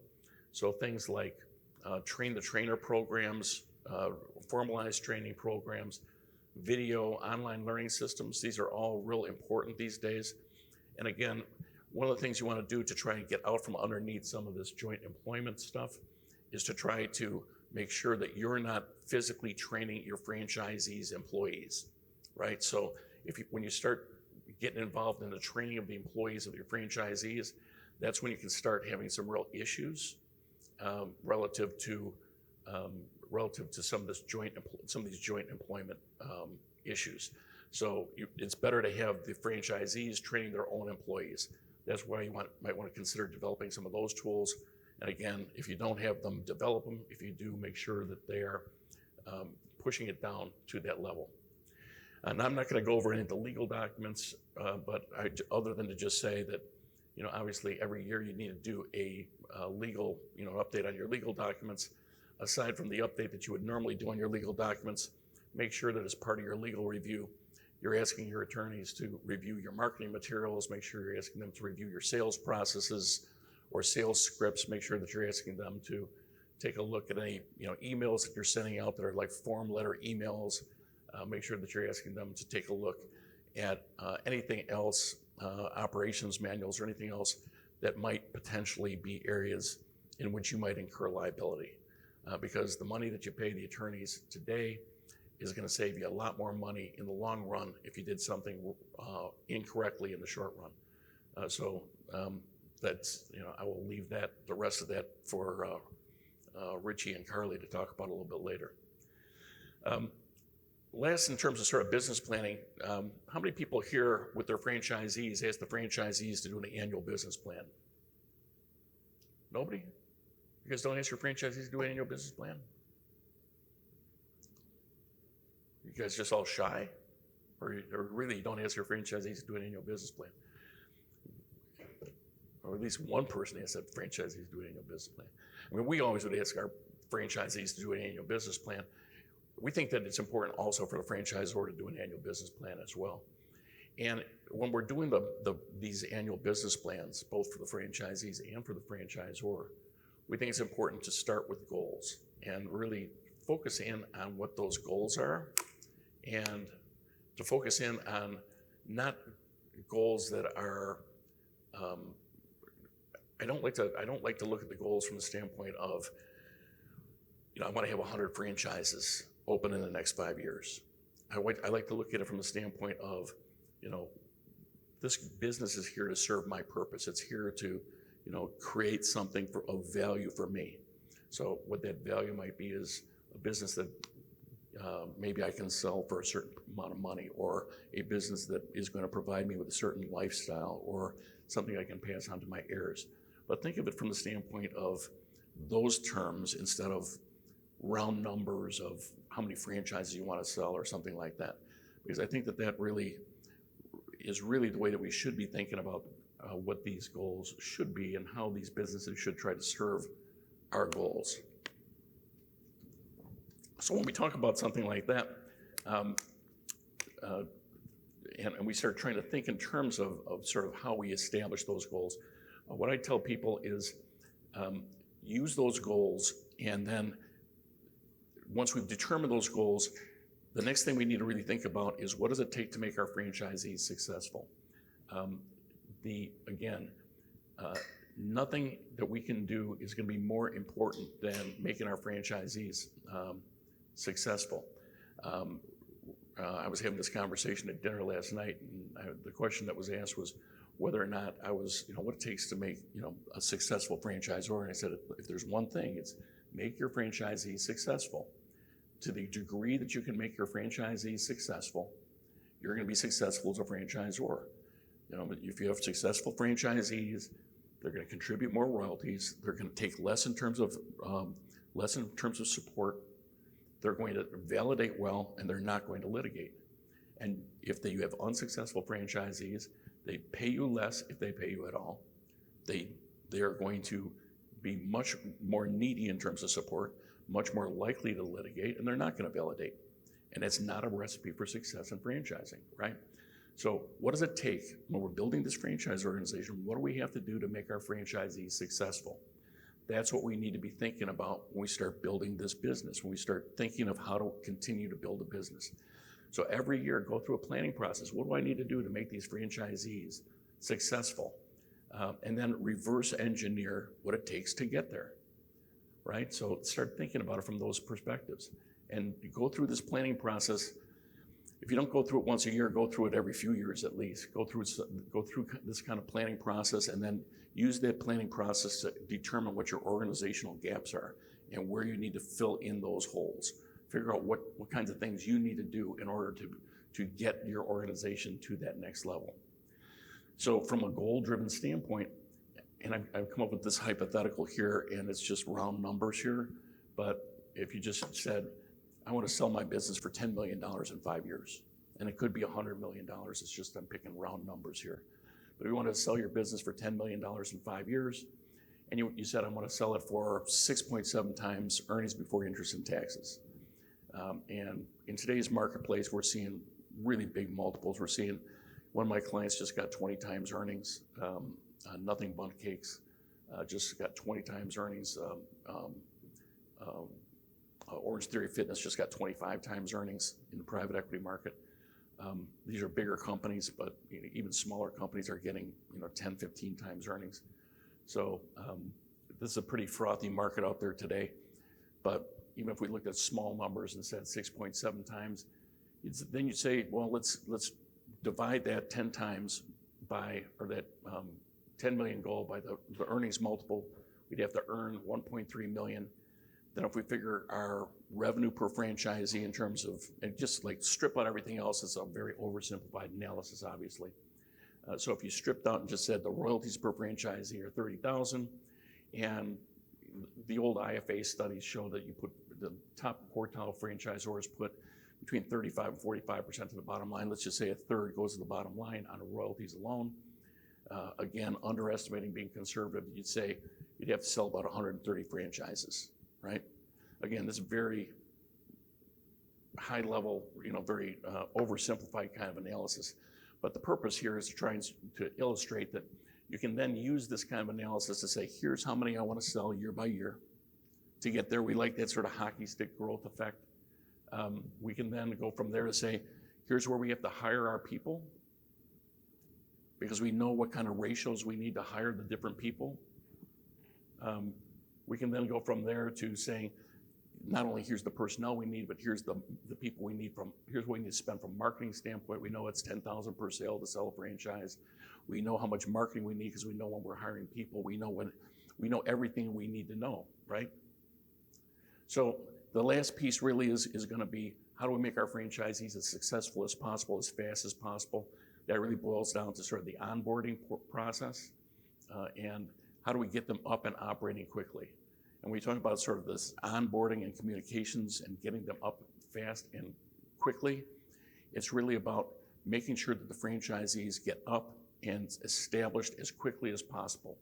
So things like train the trainer programs, formalized training programs, video, online learning systems. These are all real important these days. And again, one of the things you want to do to try and get out from underneath some of this joint employment stuff is to try to make sure that you're not physically training your franchisees' employees, right? So when you start getting involved in the training of the employees of your franchisees, that's when you can start having some real issues relative to some of these joint employment issues. So it's better to have the franchisees training their own employees. That's why you might want to consider developing some of those tools. And again, if you don't have them, develop them. If you do, make sure that they are pushing it down to that level. And I'm not going to go over any of the legal documents, but other than to just say that, obviously every year you need to do a legal, update on your legal documents. Aside from the update that you would normally do on your legal documents, make sure that as part of your legal review, you're asking your attorneys to review your marketing materials, make sure you're asking them to review your sales processes or sales scripts, make sure that you're asking them to take a look at any emails that you're sending out that are like form letter emails. Make sure that you're asking them to take a look at anything else, operations manuals or anything else that might potentially be areas in which you might incur liability. Because the money that you pay the attorneys today is going to save you a lot more money in the long run if you did something incorrectly in the short run. That's, I will leave the rest of that for Richie and Carly to talk about a little bit later. Last, in terms of sort of business planning, how many people here with their franchisees ask the franchisees to do an annual business plan? Nobody? You guys don't ask your franchisees to do an annual business plan? You guys just all shy? Or really you don't ask your franchisees to do an annual business plan? Or at least one person asks that franchisees to do an annual business plan. I mean, we always would ask our franchisees to do an annual business plan. We think that it's important also for the franchisor to do an annual business plan as well. And when we're doing these annual business plans, both for the franchisees and for the franchisor, we think it's important to start with goals and really focus in on what those goals are, and to focus in on not goals that are, I don't like to look at the goals from the standpoint of, I want to have 100 franchises open in the next 5 years. I like to look at it from the standpoint of, this business is here to serve my purpose. It's here to, create something of value for me. So what that value might be is a business that maybe I can sell for a certain amount of money, or a business that is going to provide me with a certain lifestyle, or something I can pass on to my heirs. But think of it from the standpoint of those terms instead of round numbers of how many franchises you want to sell or something like that. Because I think that really is really the way that we should be thinking about what these goals should be and how these businesses should try to serve our goals. So when we talk about something like that, and we start trying to think in terms of sort of how we establish those goals, what I tell people is use those goals, and then once we've determined those goals, the next thing we need to really think about is what does it take to make our franchisees successful? Nothing that we can do is going to be more important than making our franchisees successful. I was having this conversation at dinner last night, and the question that was asked was whether or not I was, what it takes to make, a successful franchisor. And I said, if there's one thing, it's make your franchisees successful. To the degree that you can make your franchisees successful, you're going to be successful as a franchisor. If you have successful franchisees, they're going to contribute more royalties. They're going to take less in terms of support. They're going to validate well, and they're not going to litigate. And if you have unsuccessful franchisees, they pay you less if they pay you at all. They are going to be much more needy in terms of support, much more likely to litigate, and they're not going to validate. And it's not a recipe for success in franchising, right? So what does it take when we're building this franchise organization? What do we have to do to make our franchisees successful? That's what we need to be thinking about when we start building this business, when we start thinking of how to continue to build a business. So every year, go through a planning process. What do I need to do to make these franchisees successful? And then reverse engineer what it takes to get there, right? So start thinking about it from those perspectives. And you go through this planning process. If you don't go through it once a year, go through it every few years at least. Go through this kind of planning process, and then use that planning process to determine what your organizational gaps are and where you need to fill in those holes. Figure out what kinds of things you need to do in order to get your organization to that next level. So from a goal-driven standpoint, and I've come up with this hypothetical here, and it's just round numbers here, but if you just said, I want to sell my business for $10 million in 5 years, and it could be $100 million, it's just I'm picking round numbers here. But if you want to sell your business for $10 million in 5 years, and you said, I want to sell it for 6.7 times earnings before interest and taxes. And in today's marketplace, we're seeing really big multiples. We're seeing one of my clients just got 20 times earnings, Nothing Bundt Cakes just got 20 times earnings. Orange Theory Fitness just got 25 times earnings in the private equity market. These are bigger companies, but even smaller companies are getting 10, 15 times earnings. So this is a pretty frothy market out there today. But even if we looked at small numbers and said 6.7 times, then you'd say, well, let's divide that 10 times by, or that 10 million goal by the earnings multiple. We'd have to earn 1.3 million. Then if we figure our revenue per franchisee in terms of, and just like strip out everything else, it's a very oversimplified analysis, obviously. So if you stripped out and just said the royalties per franchisee are 30,000, and the old IFA studies show that you put the top quartile franchisors put between 35 and 45% to the bottom line. Let's just say a third goes to the bottom line on royalties alone. Again, underestimating, being conservative, you'd say you'd have to sell about 130 franchises, right? Again, this is very high level, very oversimplified kind of analysis. But the purpose here is to try and to illustrate that you can then use this kind of analysis to say, here's how many I want to sell year by year. To get there, we like that sort of hockey stick growth effect. We can then go from there to say, here's where we have to hire our people, because we know what kind of ratios we need to hire the different people. We can then go from there to saying, not only here's the personnel we need, but here's the people we need here's what we need to spend from a marketing standpoint. We know it's $10,000 per sale to sell a franchise. We know how much marketing we need because we know when we're hiring people. We know everything we need to know, right? So the last piece really is going to be, how do we make our franchisees as successful as possible, as fast as possible? That really boils down to sort of the onboarding process, and how do we get them up and operating quickly? And we talk about sort of this onboarding and communications and getting them up fast and quickly. It's really about making sure that the franchisees get up and established as quickly as possible.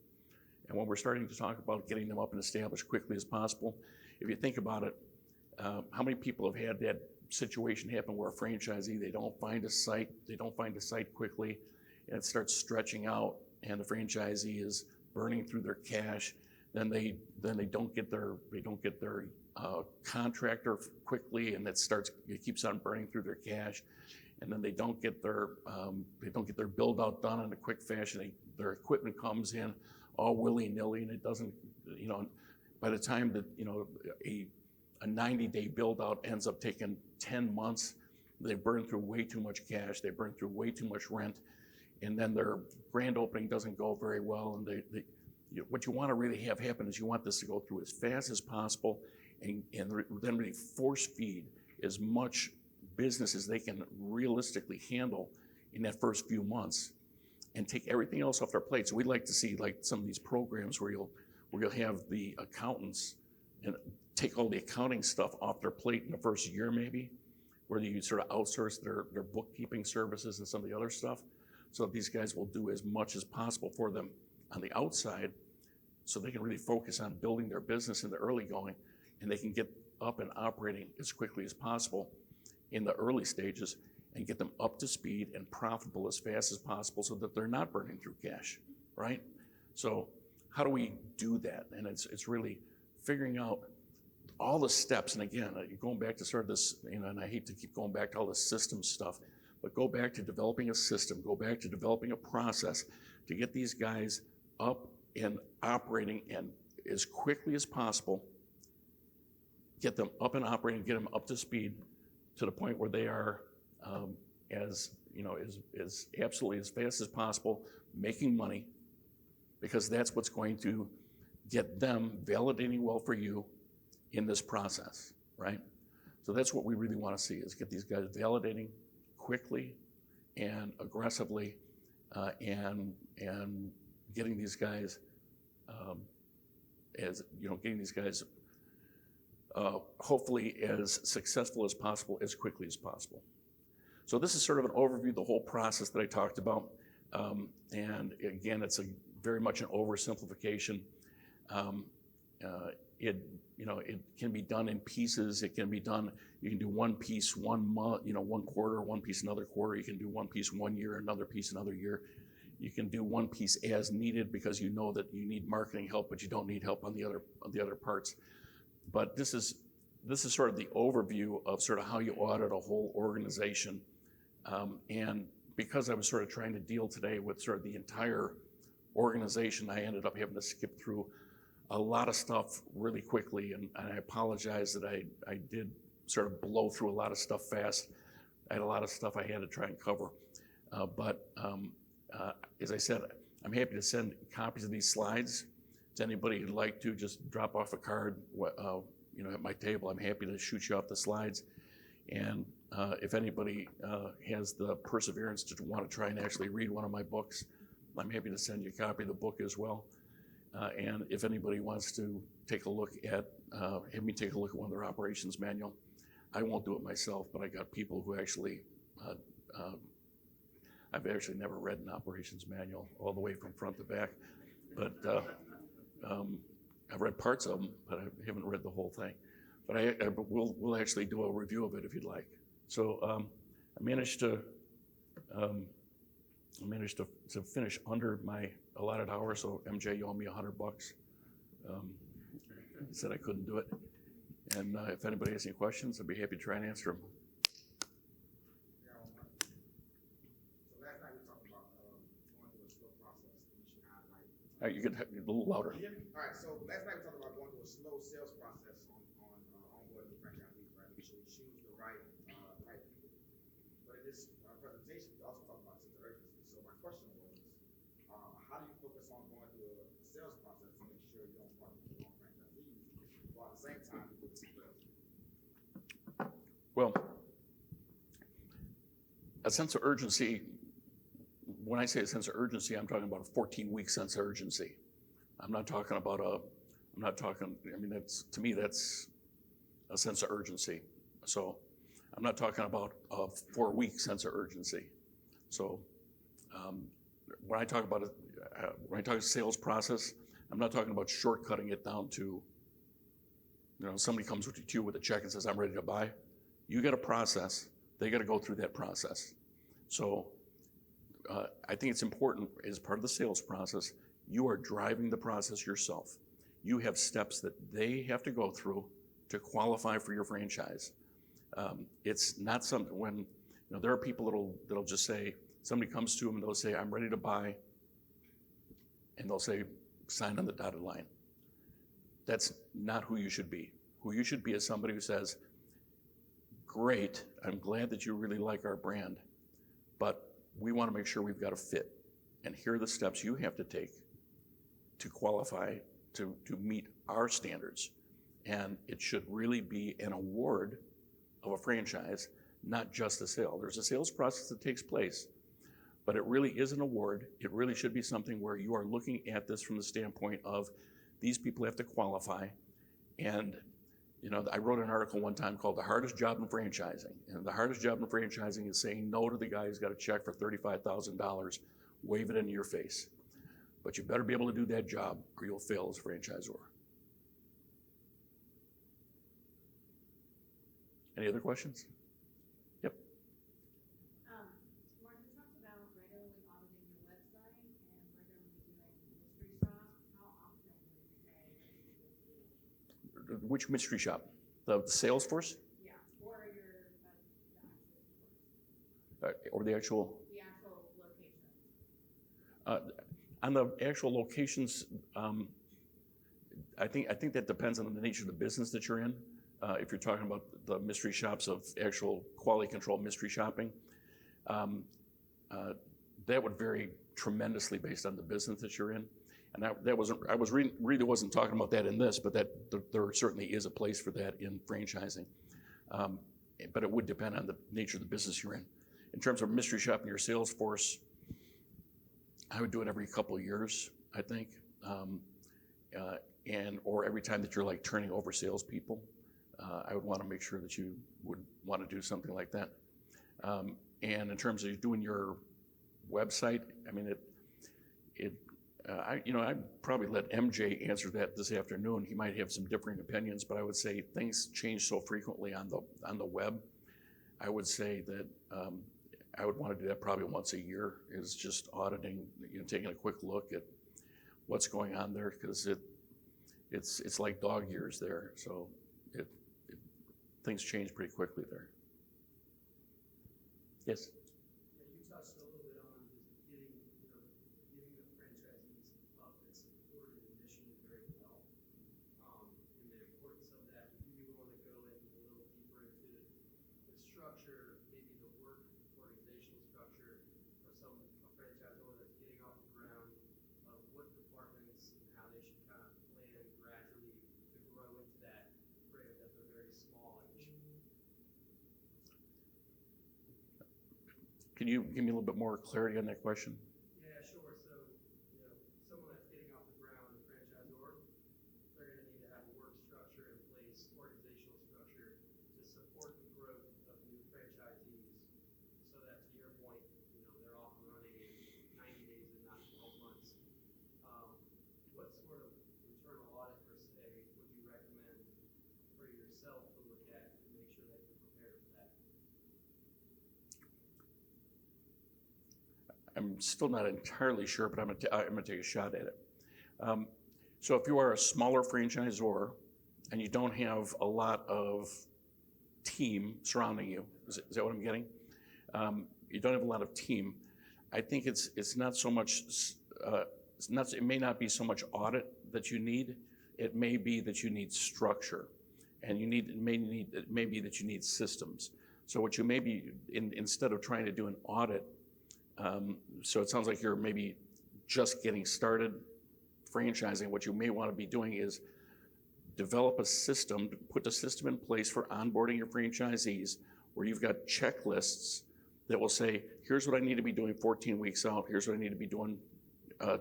And when we're starting to talk about getting them up and established quickly as possible, if you think about it, how many people have had that situation happen where a franchisee, they don't find a site contractor and it starts stretching out, and the franchisee is burning through their cash. Then they don't get their contractor quickly, and it keeps on burning through their cash, and then they don't get their build out done in a quick fashion. Their equipment comes in all willy-nilly, and it doesn't, by the time that a 90-day build out ends up taking 10 months, they burn through way too much cash, they burn through way too much rent, and then their grand opening doesn't go very well. And what you want to really have happen is you want this to go through as fast as possible, and then really force feed as much business as they can realistically handle in that first few months, and take everything else off their plate. So we'd like to see like some of these programs where you'll have the accountants and take all the accounting stuff off their plate in the first year, maybe, where you sort of outsource their bookkeeping services and some of the other stuff, so that these guys will do as much as possible for them on the outside, so they can really focus on building their business in the early going, and they can get up and operating as quickly as possible in the early stages and get them up to speed and profitable as fast as possible so that they're not burning through cash, right? So how do we do that? And it's really figuring out all the steps. And again, going back to sort of this, and I hate to keep going back to all the system stuff, but go back to developing a system, go back to developing a process to get these guys up and operating, and as quickly as possible, get them up and operating, get them up to speed to the point where they are as absolutely as fast as possible, making money, because that's what's going to get them validating well for you in this process, right? So that's what we really want to see, is get these guys validating quickly and aggressively, and getting these guys hopefully as successful as possible, as quickly as possible. So this is sort of an overview of the whole process that I talked about. And again, it's very much an oversimplification. It can be done in pieces. It can be done, you can do one piece 1 month, one quarter, one piece another quarter. You can do one piece 1 year, another piece another year. You can do one piece as needed because you know that you need marketing help, but you don't need help on the other parts. But this is sort of the overview of sort of how you audit a whole organization. And because I was sort of trying to deal today with sort of the entire organization, I ended up having to skip through a lot of stuff really quickly, and I apologize that I did sort of blow through a lot of stuff fast. I had a lot of stuff I had to try and cover. But as I said, I'm happy to send copies of these slides to anybody who'd like to. Just drop off a card at my table. I'm happy to shoot you off the slides. And if anybody has the perseverance to want to try and actually read one of my books, I'm happy to send you a copy of the book as well. And if anybody wants to take a look at, have me take a look at one of their operations manual, I won't do it myself, but I got people who actually, I've actually never read an operations manual all the way from front to back, but I've read parts of them, but I haven't read the whole thing. But we'll actually do a review of it if you'd like. So I managed to finish under my allotted hour. So MJ, you owe me $100. Said I couldn't do it. And if anybody has any questions, I'd be happy to try and answer them. So last night we talked about going through a slow process, which you highlighted. You get a little louder. All right, so last night we talked about going through a slow sales process on onboarding franchisees, right? Make sure we choose the right people. But in this presentation, we also talk about sense of urgency. So my question was, how do you focus on going through a sales process to make sure you don't partner with the wrong franchisees, while at the same time you do it sales? Well, a sense of urgency, when I say a sense of urgency, I'm talking about a 14-week sense of urgency. I'm not talking about I mean, to me, that's a sense of urgency. So I'm not talking about a 4-week sense of urgency. So when I talk about sales process, I'm not talking about shortcutting it down to, somebody comes to you with a check and says, I'm ready to buy. You got a process. They got to go through that process. So I think it's important as part of the sales process, you are driving the process yourself. You have steps that they have to go through to qualify for your franchise. It's not something when, there are people that'll just say, somebody comes to them and they'll say, I'm ready to buy. And they'll say, sign on the dotted line. That's not who you should be. Who you should be is somebody who says, great, I'm glad that you really like our brand, but we want to make sure we've got a fit. And here are the steps you have to take to qualify to meet our standards. And it should really be an award of a franchise, not just a sale. There's a sales process that takes place, but it really is an award. It really should be something where you are looking at this from the standpoint of these people have to qualify. And I wrote an article one time called The Hardest Job in Franchising. And the hardest job in franchising is saying no to the guy who's got a check for $35,000, wave it into your face. But you better be able to do that job or you'll fail as a franchisor. Any other questions? Yep. Mark, you talked about regularly auditing your website and regularly doing mystery shops. How often would you say that you would do? Which mystery shop? The Salesforce? Yeah, or your the actual stores. Or the actual? The actual locations. On the actual locations, I think that depends on the nature of the business that you're in. If you're talking about the mystery shops of actual quality control mystery shopping, that would vary tremendously based on the business that you're in. And I really wasn't talking about that in this, but there certainly is a place for that in franchising. But it would depend on the nature of the business you're in. In terms of mystery shopping your sales force, I would do it every couple of years, I think, or every time that you're like turning over salespeople. I would want to make sure that you would want to do something like that. And in terms of doing your website, I mean, I'd probably let MJ answer that this afternoon. He might have some differing opinions, but I would say things change so frequently on the web. I would say that I would want to do that probably once a year, is just auditing, taking a quick look at what's going on there, because it's like dog years there. So things change pretty quickly there. Yes? Yeah, you touched a little bit on just getting the franchisees up and supported the mission very well, and the importance of that. Do you want to go in a little deeper into the structure, maybe the organizational structure for a franchisor that's getting off the ground, of what departments and how they should kind of plan gradually to grow into that brand that they're very small initially? Can you give me a little bit more clarity on that question? Yeah, sure. So, someone that's getting off the ground, the franchisor, they're going to need to have a work structure in place, organizational structure, to support the growth of new franchisees, so that, to your point, they're off and running in 90 days and not 12 months. What sort of internal audit, per se, would you recommend for yourself to look at to make sure that you're prepared for that? I'm still not entirely sure, but I'm going to take a shot at it. So if you are a smaller franchisor and you don't have a lot of team surrounding you, is that what I'm getting? You don't have a lot of team. I think it's not so much. It may not be so much audit that you need. It may be that you need structure, and it may be that you need systems. So what you may be, instead of trying to do an audit, so it sounds like you're maybe just getting started franchising. What you may want to be doing is develop a system, put the system in place for onboarding your franchisees, where you've got checklists that will say, here's what I need to be doing 14 weeks out, here's what I need to be doing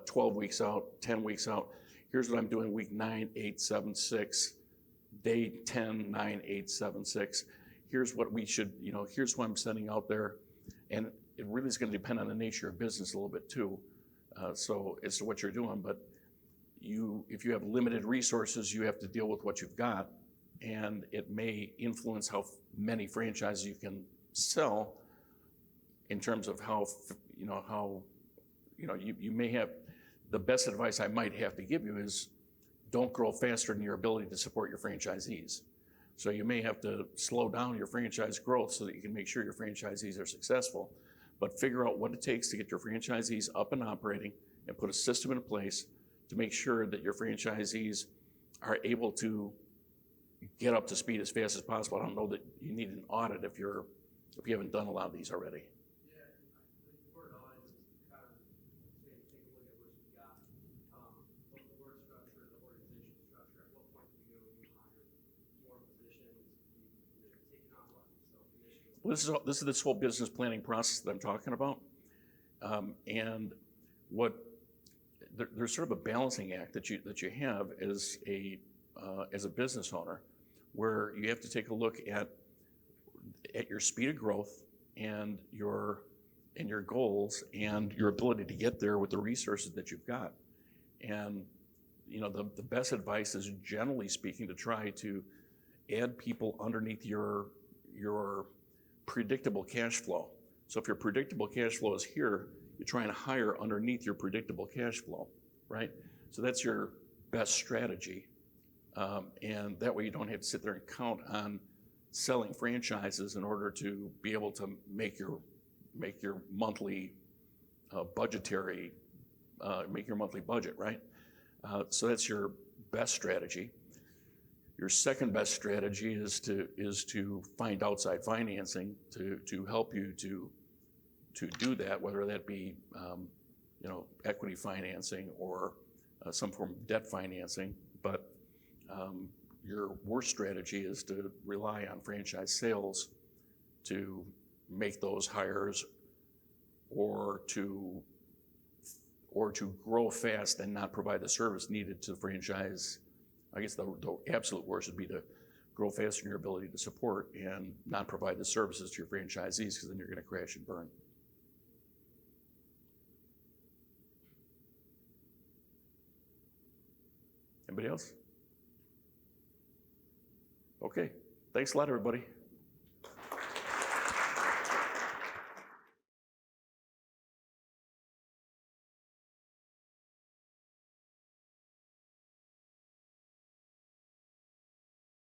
12 weeks out, 10 weeks out, here's what I'm doing week 9, 8, 7, 6, day 10, 9, 8, 7, 6. Here's what we should, here's what I'm sending out there. And it really is going to depend on the nature of business a little bit too. So as to what you're doing, but if you have limited resources, you have to deal with what you've got, and it may influence how many franchises you can sell in terms of you may have. The best advice I might have to give you is don't grow faster than your ability to support your franchisees. So you may have to slow down your franchise growth so that you can make sure your franchisees are successful, but figure out what it takes to get your franchisees up and operating and put a system in place to make sure that your franchisees are able to get up to speed as fast as possible. I don't know that you need an audit if you haven't done a lot of these already. Yeah, the word audit is kind of saying take a look at what you've got. What the work structure, the organization structure, at what point do you go and you hire more positions, you're taking on what, commissions? Well, this is this whole business planning process that I'm talking about. And there's sort of a balancing act that you have as a business owner, where you have to take a look at your speed of growth and your goals and your ability to get there with the resources that you've got. And the best advice is, generally speaking, to try to add people underneath your predictable cash flow. So if your predictable cash flow is here, you're trying to hire underneath your predictable cash flow, right? So that's your best strategy. And that way you don't have to sit there and count on selling franchises in order to be able to make your monthly make your monthly budget, right? So that's your best strategy. Your second best strategy is to find outside financing to help you to do that, whether that be equity financing or some form of debt financing. But your worst strategy is to rely on franchise sales to make those hires, or to grow fast and not provide the service needed to the franchise. I guess the absolute worst would be to grow faster in your ability to support and not provide the services to your franchisees, because then you're going to crash and burn. Anybody else? Okay. Thanks a lot, everybody.